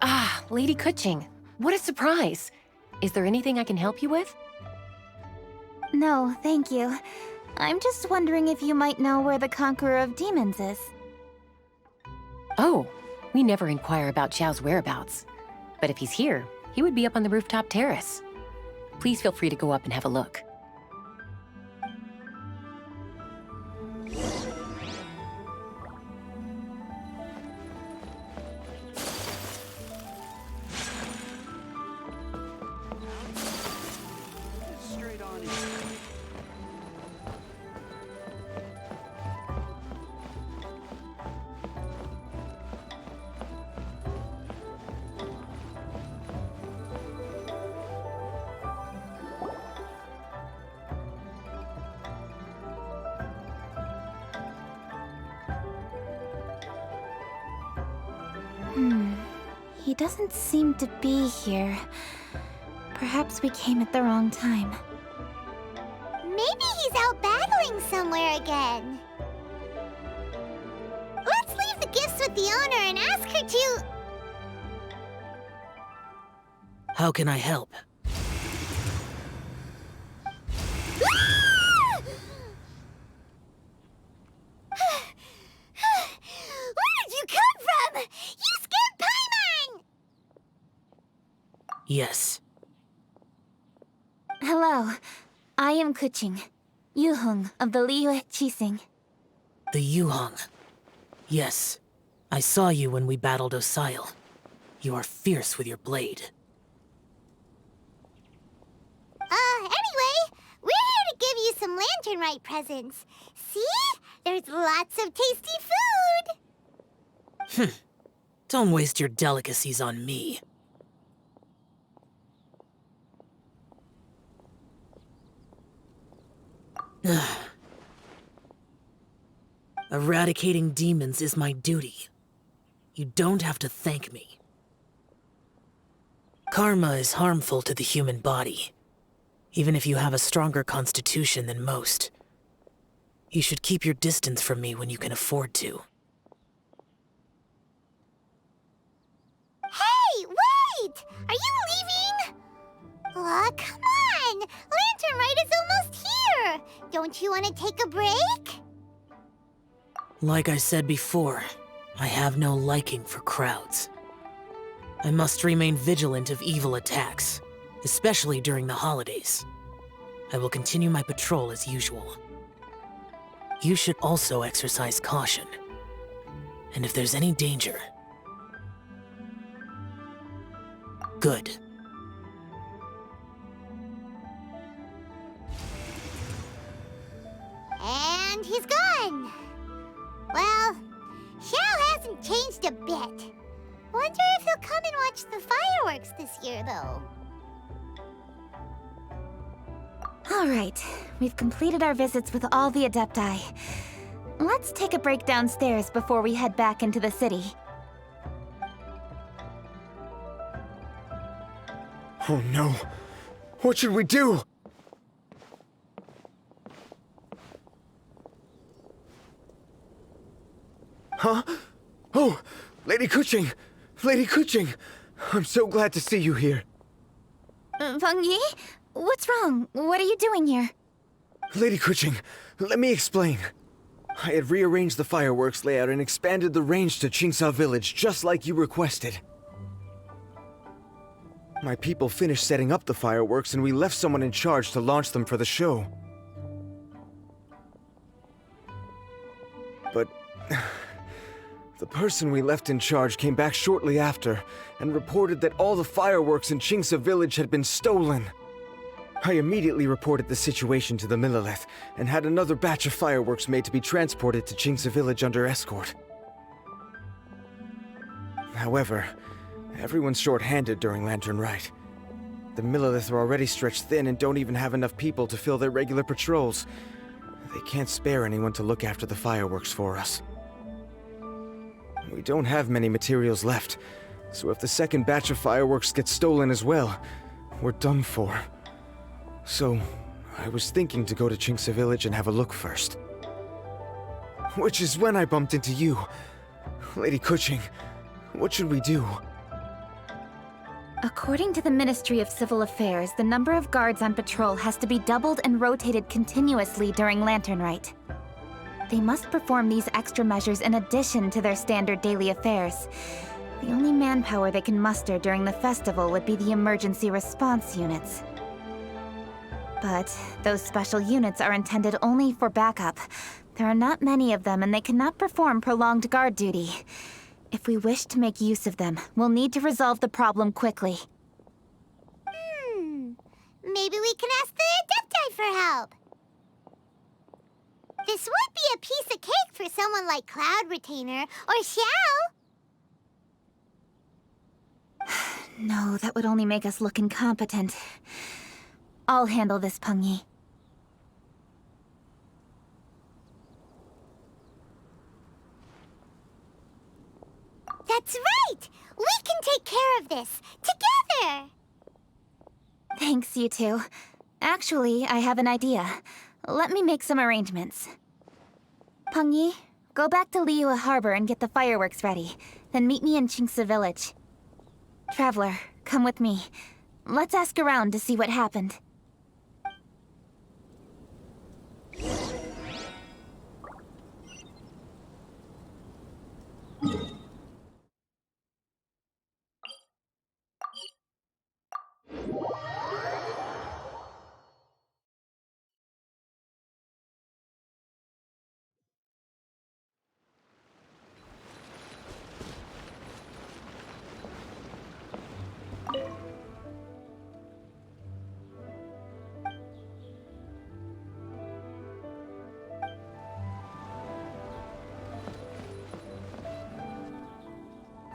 Ah, Lady Kuching. What a surprise. Is there anything I can help you with? No, thank you. I'm just wondering if you might know where the Conqueror of Demons is. Oh, we never inquire about Xiao's whereabouts. But if he's here, he would be up on the rooftop terrace. Please feel free to go up and have a look. He doesn't seem to be here. Perhaps we came at the wrong time. Maybe he's out battling somewhere again. Let's leave the gifts with the owner and ask her to... How can I help? Where did you come from? You scared Paimon! Yes. Hello. I am Kuching, Yuheng of the Liyue Qixing. The Yuheng. Yes. I saw you when we battled Osail. You are fierce with your blade. Anyway, we're here to give you some Lantern Rite presents. See? There's lots of tasty food! Don't waste your delicacies on me. Eradicating demons is my duty. You don't have to thank me. Karma is harmful to the human body, even if you have a stronger constitution than most. You should keep your distance from me when you can afford to. Hey, wait! Are you leaving? Aw, come on! Lantern Rite is almost here! Don't you want to take a break? Like I said before, I have no liking for crowds. I must remain vigilant of evil attacks, especially during the holidays. I will continue my patrol as usual. You should also exercise caution. And if there's any danger... Good. And he's gone. Well, Xiao hasn't changed a bit. Wonder if he'll come and watch the fireworks this year, though. All right, we've completed our visits with all the Adepti. Let's take a break downstairs before we head back into the city. Oh no. What should we do? Huh? Oh, Lady Kuching! Lady Kuching! I'm so glad to see you here. Pengyi? What's wrong? What are you doing here? Lady Kuching, let me explain. I had rearranged the fireworks layout and expanded the range to Qingsa Village, just like you requested. My people finished setting up the fireworks and we left someone in charge to launch them for the show. But the person we left in charge came back shortly after and reported that all the fireworks in Qingsa Village had been stolen. I immediately reported the situation to the Millelith and had another batch of fireworks made to be transported to Qingsa Village under escort. However, everyone's short-handed during Lantern Rite. The Millelith are already stretched thin and don't even have enough people to fill their regular patrols. They can't spare anyone to look after the fireworks for us. We don't have many materials left, so if the second batch of fireworks gets stolen as well, we're done for. So, I was thinking to go to Qingsa Village and have a look first. Which is when I bumped into you. Lady Kuching, what should we do? According to the Ministry of Civil Affairs, the number of guards on patrol has to be doubled and rotated continuously during Lantern Rite. They must perform these extra measures in addition to their standard daily affairs. The only manpower they can muster during the festival would be the emergency response units. But those special units are intended only for backup. There are not many of them and they cannot perform prolonged guard duty. If we wish to make use of them, we'll need to resolve the problem quickly. Maybe we can ask the Adepti for help. This would be a piece of cake for someone like Cloud Retainer or Xiao. No, that would only make us look incompetent. I'll handle this, Pengyi. That's right! We can take care of this, together! Thanks, you two. Actually, I have an idea. Let me make some arrangements. Pengyi, go back to Liyue Harbor and get the fireworks ready. Then meet me in Qingsa Village. Traveler, come with me. Let's ask around to see what happened.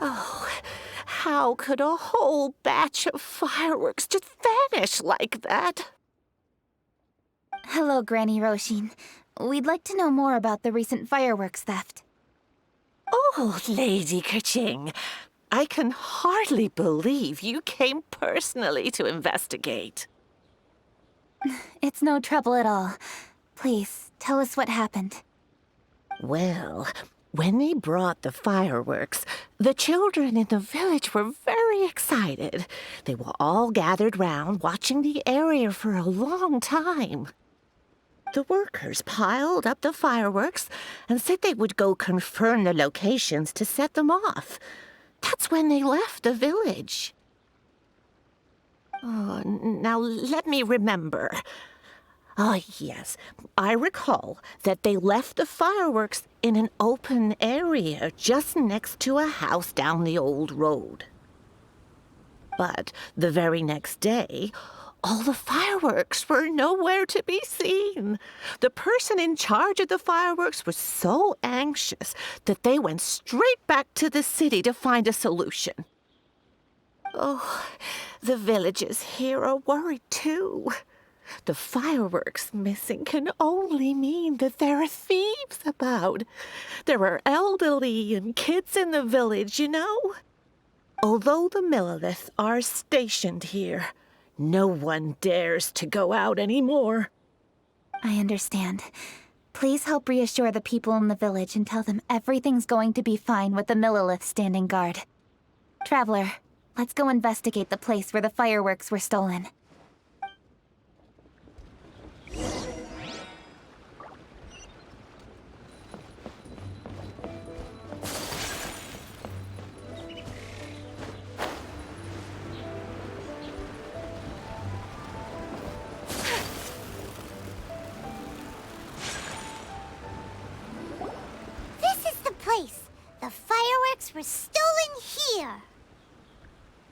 Oh, how could a whole batch of fireworks just vanish like that? Hello, Granny Roshin. We'd like to know more about the recent fireworks theft. Oh, Lady Kuching, I can hardly believe you came personally to investigate. It's no trouble at all. Please, tell us what happened. Well, when they brought the fireworks, the children in the village were very excited. They were all gathered round, watching the area for a long time. The workers piled up the fireworks and said they would go confirm the locations to set them off. That's when they left the village. Oh, now let me remember. Ah, yes, I recall that they left the fireworks in an open area just next to a house down the old road. But the very next day, All the fireworks were nowhere to be seen. The person in charge of the fireworks was so anxious that they went straight back to the city to find a solution. Oh, the villagers here are worried too. The fireworks missing can only mean that there are thieves about. There are elderly and kids in the village, you know. Although the Millilith are stationed here, no one dares to go out anymore. I understand. Please help reassure the people in the village and tell them everything's going to be fine with the Millilith standing guard. Traveler, let's go investigate the place where the fireworks were stolen. The fireworks were stolen here.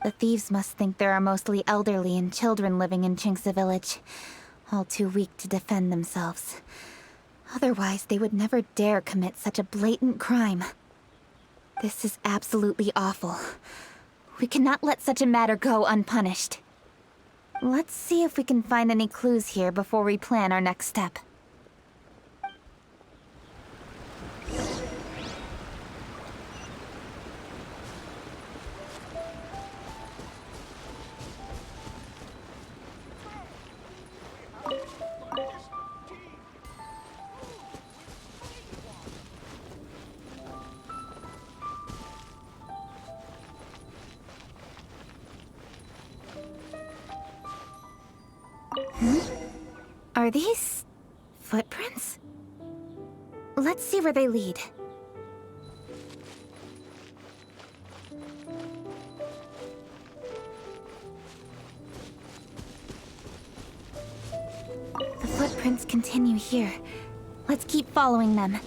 The thieves must think there are mostly elderly and children living in Chinxa village, all too weak to defend themselves. Otherwise, they would never dare commit such a blatant crime. This is absolutely awful. We cannot let such a matter go unpunished. Let's see if we can find any clues here before we plan our next step. Are these footprints? Let's see where they lead. The footprints continue here. Let's keep following them.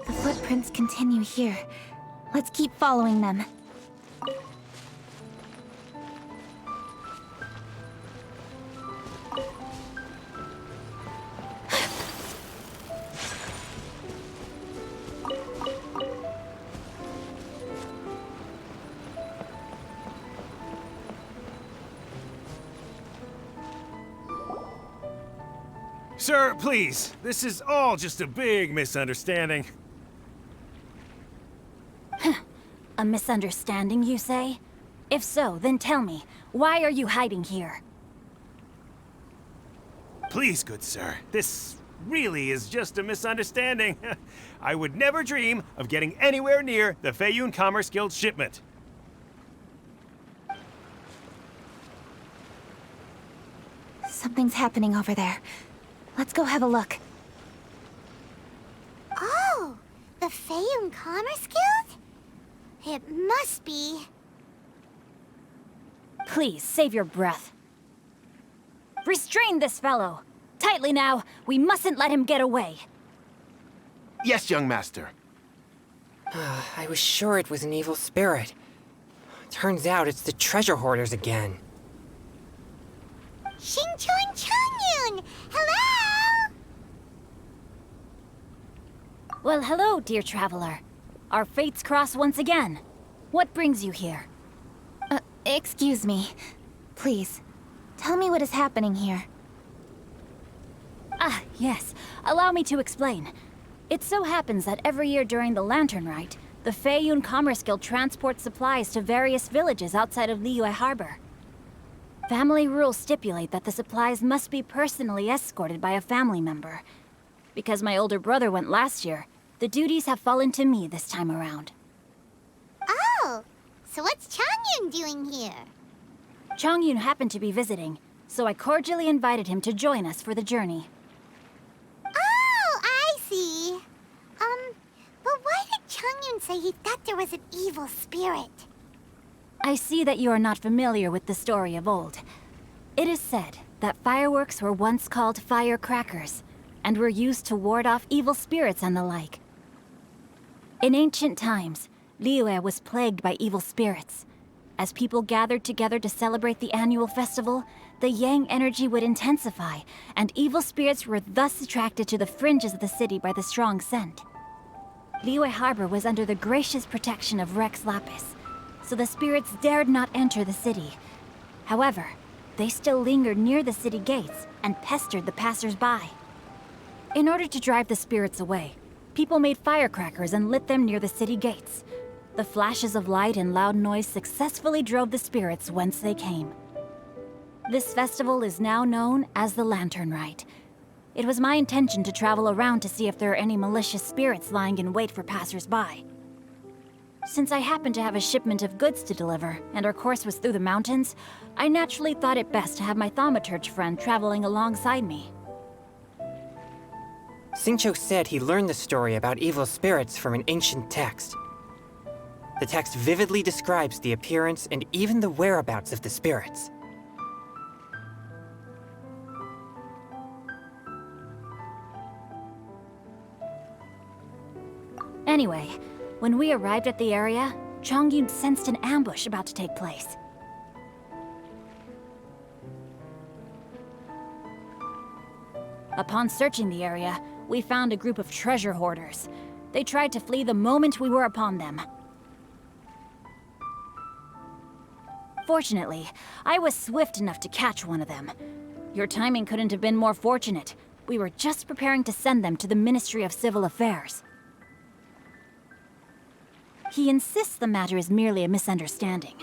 The footprints continue here. Let's keep following them. Sir, please. This is all just a big misunderstanding. A misunderstanding, you say? If so, then tell me, why are you hiding here? Please, good sir. This really is just a misunderstanding. I would never dream of getting anywhere near the Feiyun Commerce Guild shipment. Something's happening over there. Let's go have a look. Oh, the Feiyun Commerce Guild? It must be. Please, save your breath. Restrain this fellow! Tightly now, we mustn't let him get away. Yes, young master. I was sure it was an evil spirit. Turns out it's the treasure hoarders again. Xingchun Changyun! Hello! Well, hello, dear traveler. Our fates cross once again. What brings you here? Excuse me. Please, tell me what is happening here. Ah, yes. Allow me to explain. It so happens that every year during the Lantern Rite, the Feiyun Commerce Guild transports supplies to various villages outside of Liyue Harbor. Family rules stipulate that the supplies must be personally escorted by a family member. Because my older brother went last year, the duties have fallen to me this time around. Oh, so what's Changyun doing here? Changyun happened to be visiting, so I cordially invited him to join us for the journey. Oh, I see. But why did Changyun say he thought there was an evil spirit? I see that you are not familiar with the story of old. It is said that fireworks were once called firecrackers, and were used to ward off evil spirits and the like. In ancient times, Liyue was plagued by evil spirits. As people gathered together to celebrate the annual festival, the yang energy would intensify, and evil spirits were thus attracted to the fringes of the city by the strong scent. Liyue Harbor was under the gracious protection of Rex Lapis, so the spirits dared not enter the city. However, they still lingered near the city gates and pestered the passers-by. In order to drive the spirits away, people made firecrackers and lit them near the city gates. The flashes of light and loud noise successfully drove the spirits whence they came. This festival is now known as the Lantern Rite. It was my intention to travel around to see if there are any malicious spirits lying in wait for passers-by. Since I happened to have a shipment of goods to deliver, and our course was through the mountains, I naturally thought it best to have my thaumaturge friend traveling alongside me. Xingqiu said he learned the story about evil spirits from an ancient text. The text vividly describes the appearance and even the whereabouts of the spirits. Anyway, when we arrived at the area, Chongyun sensed an ambush about to take place. Upon searching the area, we found a group of treasure hoarders. They tried to flee the moment we were upon them. Fortunately, I was swift enough to catch one of them. Your timing couldn't have been more fortunate. We were just preparing to send them to the Ministry of Civil Affairs. He insists the matter is merely a misunderstanding,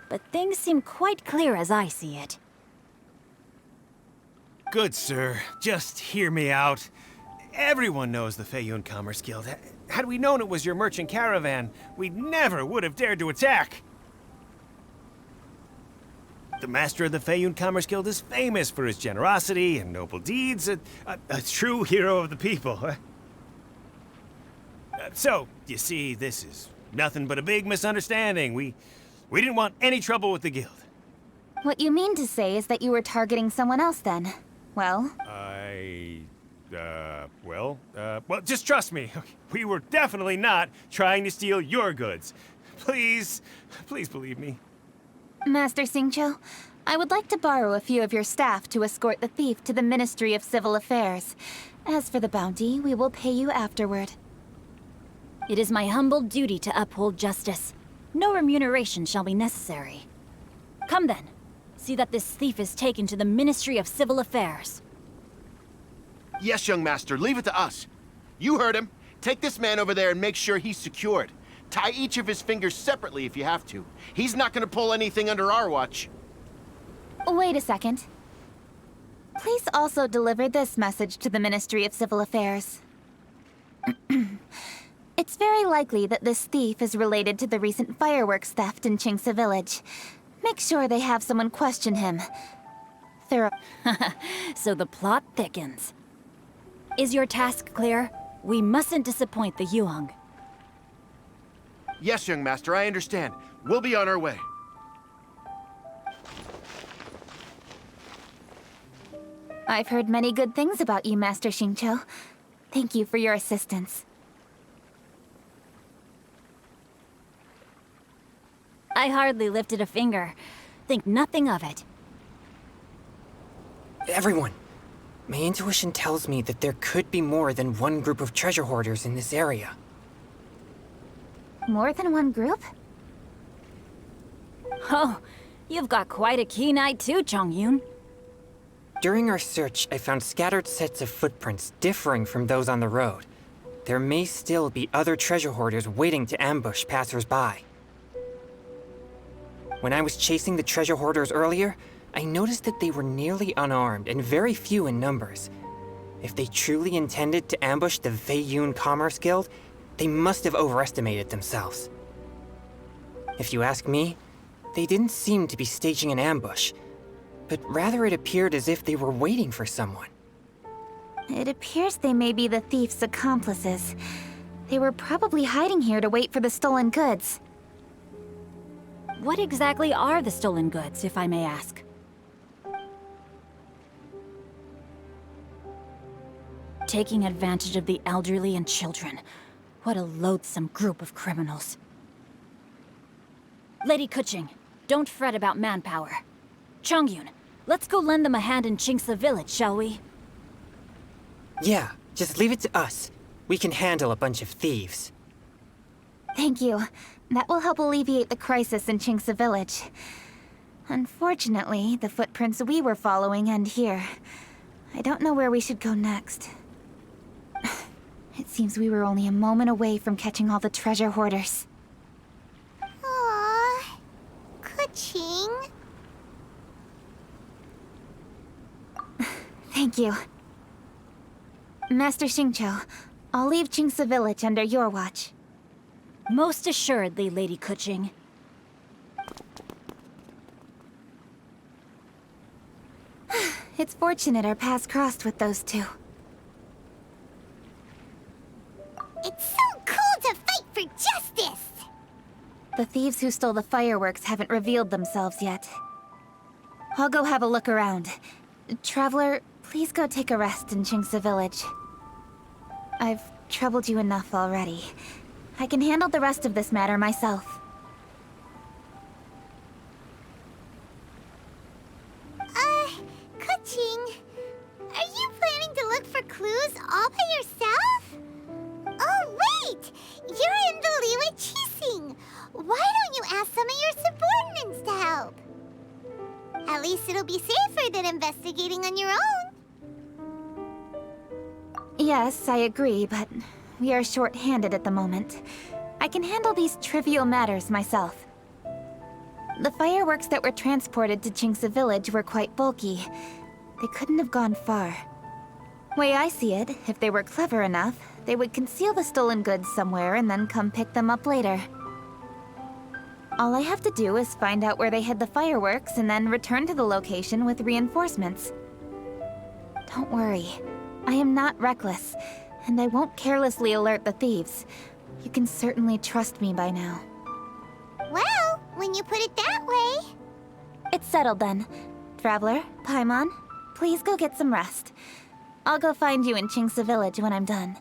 but things seem quite clear as I see it. Good, sir. Just hear me out. Everyone knows the Feiyun Commerce Guild. Had we known it was your merchant caravan, we never would have dared to attack. The master of the Feiyun Commerce Guild is famous for his generosity and noble deeds, a true hero of the people. So, you see, this is nothing but a big misunderstanding. We didn't want any trouble with the guild. What you mean to say is that you were targeting someone else then? Well? Well, just trust me. We were definitely not trying to steal your goods. Please believe me. Master Xingqiu, I would like to borrow a few of your staff to escort the thief to the Ministry of Civil Affairs. As for the bounty, we will pay you afterward. It is my humble duty to uphold justice. No remuneration shall be necessary. Come then. See that this thief is taken to the Ministry of Civil Affairs. Yes, young master, leave it to us. You heard him. Take this man over there and make sure he's secured. Tie each of his fingers separately if you have to. He's not gonna pull anything under our watch. Wait a second. Please also deliver this message to the Ministry of Civil Affairs. It's very likely that this thief is related to the recent fireworks theft in Qingce Village. Make sure they have someone question him. So the plot thickens. Is your task clear? We mustn't disappoint the Yuang. Yes, young master, I understand. We'll be on our way. I've heard many good things about you, Master Xingqiu. Thank you for your assistance. I hardly lifted a finger. Think nothing of it. Everyone, my intuition tells me that there could be more than one group of treasure hoarders in this area. More than one group? Oh, you've got quite a keen eye too, Chongyun. During our search, I found scattered sets of footprints differing from those on the road. There may still be other treasure hoarders waiting to ambush passers-by. When I was chasing the treasure hoarders earlier, I noticed that they were nearly unarmed and very few in numbers. If they truly intended to ambush the Feiyun Commerce Guild, they must have overestimated themselves. If you ask me, they didn't seem to be staging an ambush, but rather it appeared as if they were waiting for someone. It appears they may be the thief's accomplices. They were probably hiding here to wait for the stolen goods. What exactly are the stolen goods, if I may ask? taking advantage of the elderly and children. What a loathsome group of criminals. Lady Kuching, don't fret about manpower. Chongyun, let's go lend them a hand in Chingsa village, shall we? Yeah, just leave it to us. We can handle a bunch of thieves. Thank you. That will help alleviate the crisis in Chingsa village. Unfortunately, the footprints we were following end here. I don't know where we should go next. It seems we were only a moment away from catching all the treasure hoarders. Aww. Kuching. Thank you. Master Xingqiu, I'll leave Chingsa village under your watch. Most assuredly, Lady Kuching. It's fortunate our paths crossed with those two. It's so cool to fight for justice! The thieves who stole the fireworks haven't revealed themselves yet. I'll go have a look around. Traveler, please go take a rest in Chingsa village. I've troubled you enough already. I can handle the rest of this matter myself. Kuching, are you planning to look for clues all by yourself? Oh, wait! You're in the Liyue Qixing! Why don't you ask some of your subordinates to help? At least it'll be safer than investigating on your own. Yes, I agree, but we are short-handed at the moment. I can handle these trivial matters myself. The fireworks that were transported to Chingsa village were quite bulky. They couldn't have gone far. Way I see it, if they were clever enough, they would conceal the stolen goods somewhere and then come pick them up later. All I have to do is find out where they hid the fireworks and then return to the location with reinforcements. Don't worry. I am not reckless, and I won't carelessly alert the thieves. You can certainly trust me by now. Well, when you put it that way... It's settled then. Traveler, Paimon, please go get some rest. I'll go find you in Chingsa village when I'm done.